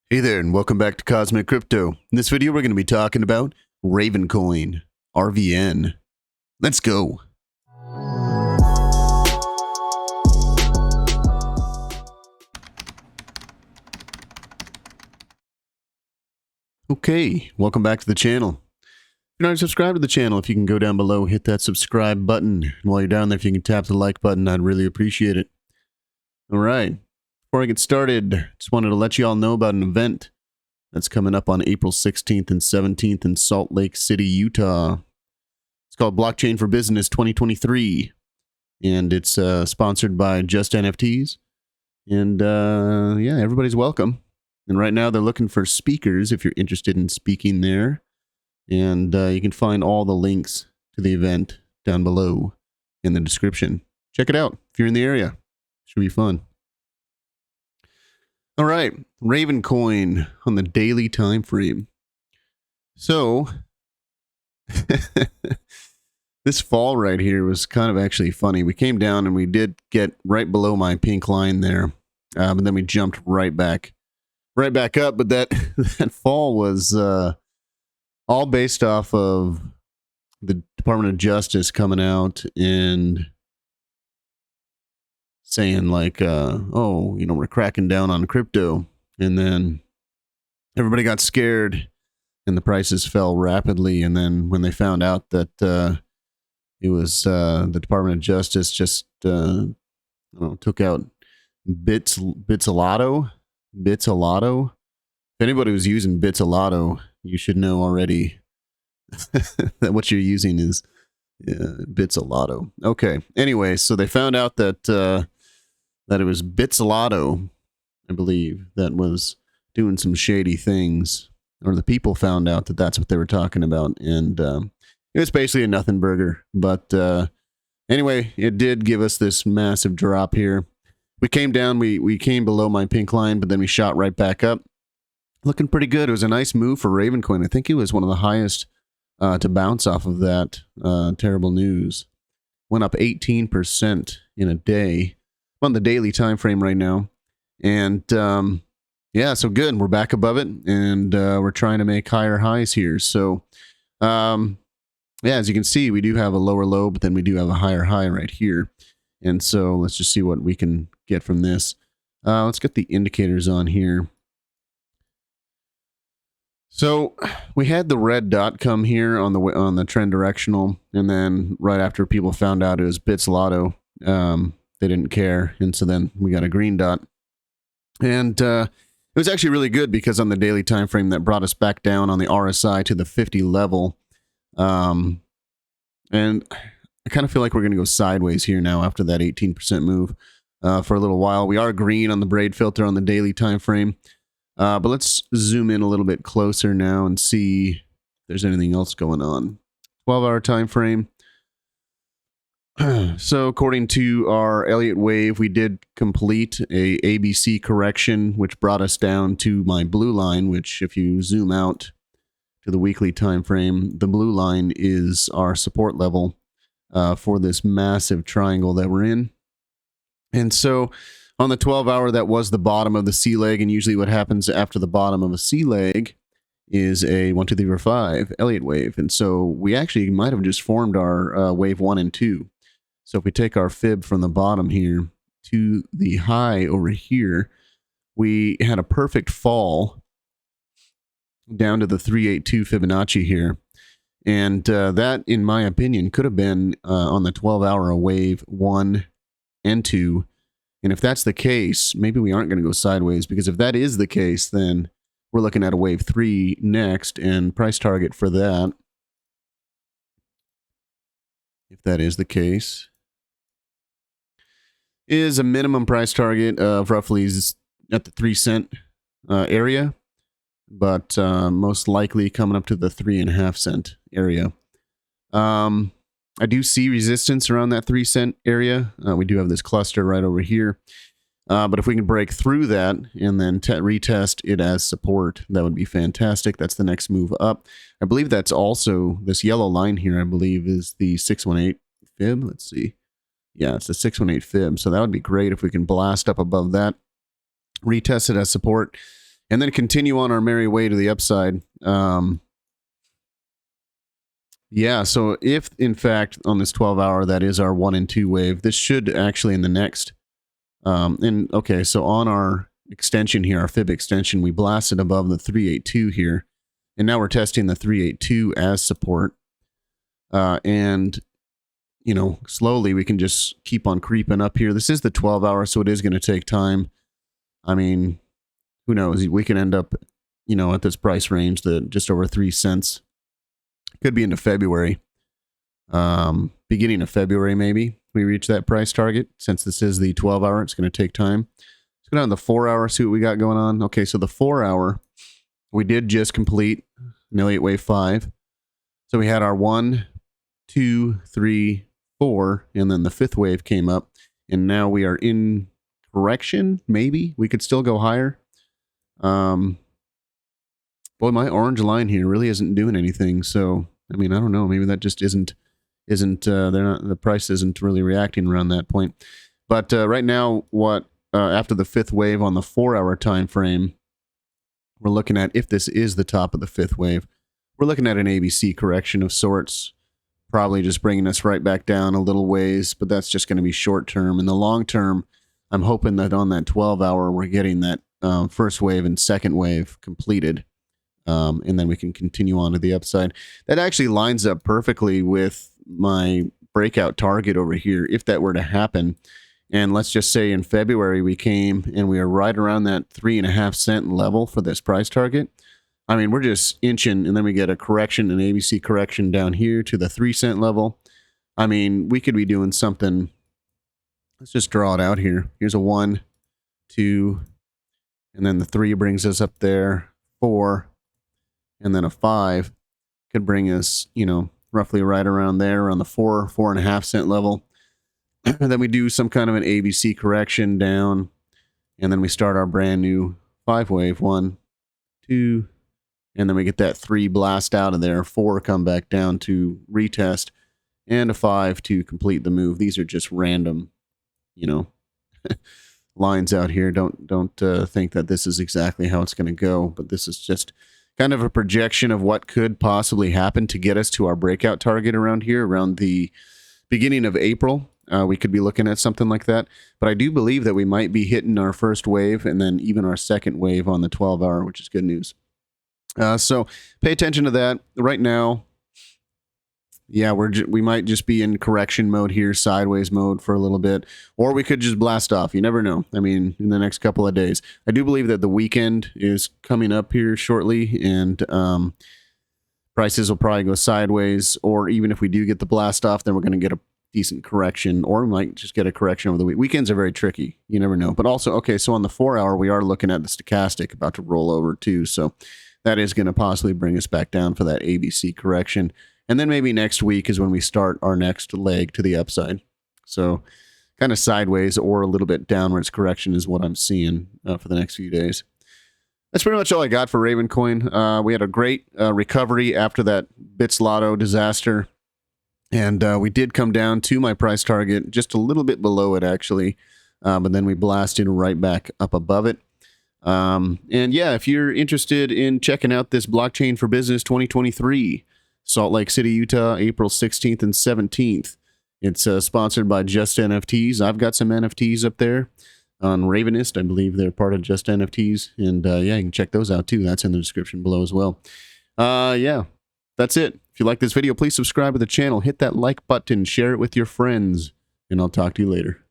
Hey there, and welcome back to Cosmic Crypto. In this video, we're going to be talking about Ravencoin, RVN. Let's go. Okay, welcome back to the channel. If you're not subscribed to the channel, if you can go down below, hit that subscribe button. And while you're down there, if you can tap the like button, I'd really appreciate it. All right, before I get started, just wanted to let you all know about an event that's coming up on April 16th and 17th in Salt Lake City, Utah. It's called Blockchain for Business 2023, and it's sponsored by Just NFTs. And yeah, everybody's welcome. And right now they're looking for speakers if you're interested in speaking there. And you can find all the links to the event down below in the description. Check it out if you're in the area. Should be fun. All right, Ravencoin on the daily time frame. So this fall right here was kind of actually funny. We came down and we did get right below my pink line there, but then we jumped right back up. But that fall was all based off of the Department of Justice coming out and saying like, oh, you know, we're cracking down on crypto. And then everybody got scared and the prices fell rapidly. And then when they found out that it was the Department of Justice just took out Bitsalato. If anybody was using Bitsalato, you should know already that what you're using is Bitsalato. Okay. Anyway, so they found out that it was Bitsalato, I believe, that was doing some shady things, or the people found out that that's what they were talking about, and it was basically a nothing burger. But anyway, it did give us this massive drop here. We came down, we came below my pink line, but then we shot right back up. Looking pretty good. It was a nice move for Ravencoin. I think it was one of the highest to bounce off of that terrible news. Went up 18% in a day. On the daily time frame right now. And yeah, so good. We're back above it, and we're trying to make higher highs here. So yeah, as you can see, we do have a lower low, but then we do have a higher high right here. And so let's just see what we can get from this. Let's get the indicators on here. So we had the red dot come here on the trend directional, and then right after people found out it was Bitsalato, they didn't care, and so then we got a green dot. And it was actually really good because on the daily time frame that brought us back down on the RSI to the 50 level. And I kind of feel like we're going to go sideways here now after that 18% move for a little while. We are green on the braid filter on the daily time frame. But let's zoom in a little bit closer now and see if there's anything else going on. 12-hour time frame. So according to our Elliott wave, we did complete a ABC correction, which brought us down to my blue line, which if you zoom out to the weekly time frame, the blue line is our support level for this massive triangle that we're in. And so on the 12-hour, that was the bottom of the C leg, and usually what happens after the bottom of a C leg is a 1, 2, 3, 4, 5 Elliott wave. And so we actually might have just formed our wave 1 and 2. So if we take our fib from the bottom here to the high over here, we had a perfect fall down to the 382 Fibonacci here. And that, in my opinion, could have been on the 12-hour a wave 1 and 2. And if that's the case, maybe we aren't going to go sideways, because if that is the case, then we're looking at a wave 3 next, and price target for that, if that is the case, is a minimum price target of roughly at the 3-cent area, but most likely coming up to the 3.5-cent area. I do see resistance around that 3-cent area. We do have this cluster right over here. But if we can break through that and then retest it as support, that would be fantastic. That's the next move up. I believe that's also this yellow line here, I believe, is the 618 fib. Let's see. Yeah, it's a 618 fib. So that would be great if we can blast up above that, retest it as support, and then continue on our merry way to the upside. Yeah, so if in fact on this 12-hour that is our 1 and 2 wave, this should actually in the next and okay, so on our extension here, our fib extension, we blasted above the 382 here, and now we're testing the 382 as support. And you know, slowly we can just keep on creeping up here. This is the 12-hour, so it is going to take time. I mean, who knows? We can end up, you know, at this price range, just over 3 cents. Could be into February. Beginning of February, maybe we reach that price target. Since this is the 12-hour, it's going to take time. Let's go down to the 4-hour, see what we got going on. Okay, so the 4-hour, we did just complete an Elliott Wave 5. So we had our 1, 2, 3, 4, and then the 5th wave came up, and now we are in correction. Maybe we could still go higher. Boy, my orange line here really isn't doing anything. So I mean, I don't know. Maybe that just isn't the price isn't really reacting around that point. But right now, after the 5th wave on the 4-hour time frame, we're looking at, if this is the top of the 5th wave, we're looking at an ABC correction of sorts. Probably just bringing us right back down a little ways, but that's just going to be short term. In the long term, I'm hoping that on that 12-hour, we're getting that first wave and second wave completed, and then we can continue on to the upside. That actually lines up perfectly with my breakout target over here, if that were to happen. And let's just say in February, we came and we are right around that 3.5 cent level for this price target. I mean, we're just inching, and then we get a correction, an ABC correction down here to the 3 cent level. I mean, we could be doing something. Let's just draw it out here. Here's a 1, 2, and then the 3 brings us up there, 4, and then a 5 could bring us, you know, roughly right around there, around the 4.5 cent level. And then we do some kind of an ABC correction down, and then we start our brand new 5 wave, 1, 2, and then we get that 3 blast out of there, 4 come back down to retest, and a 5 to complete the move. These are just random, you know, lines out here. Don't think that this is exactly how it's going to go, but this is just kind of a projection of what could possibly happen to get us to our breakout target around here, around the beginning of April. We could be looking at something like that, but I do believe that we might be hitting our first wave and then even our second wave on the 12-hour, which is good news. So pay attention to that. Right now, yeah, we might just be in correction mode here, sideways mode for a little bit, or we could just blast off. You never know. I mean, in the next couple of days. I do believe that the weekend is coming up here shortly, and prices will probably go sideways, or even if we do get the blast off, then we're going to get a decent correction, or we might just get a correction over the week. Weekends are very tricky. You never know. But also, okay, so on the 4-hour, we are looking at the stochastic about to roll over too, so that is going to possibly bring us back down for that ABC correction. And then maybe next week is when we start our next leg to the upside. So kind of sideways or a little bit downwards correction is what I'm seeing for the next few days. That's pretty much all I got for Ravencoin. We had a great recovery after that Bits Lotto disaster. And we did come down to my price target, just a little bit below it actually. But then we blasted right back up above it. And yeah, if you're interested in checking out this Blockchain for Business 2023, Salt Lake City, Utah, April 16th and 17th. It's sponsored by Just NFTs. I've got some NFTs up there on Ravenist. I believe they're part of Just NFTs. And yeah, you can check those out too. That's in the description below as well. Yeah, that's it. If you like this video, please subscribe to the channel, hit that like button, share it with your friends, and I'll talk to you later.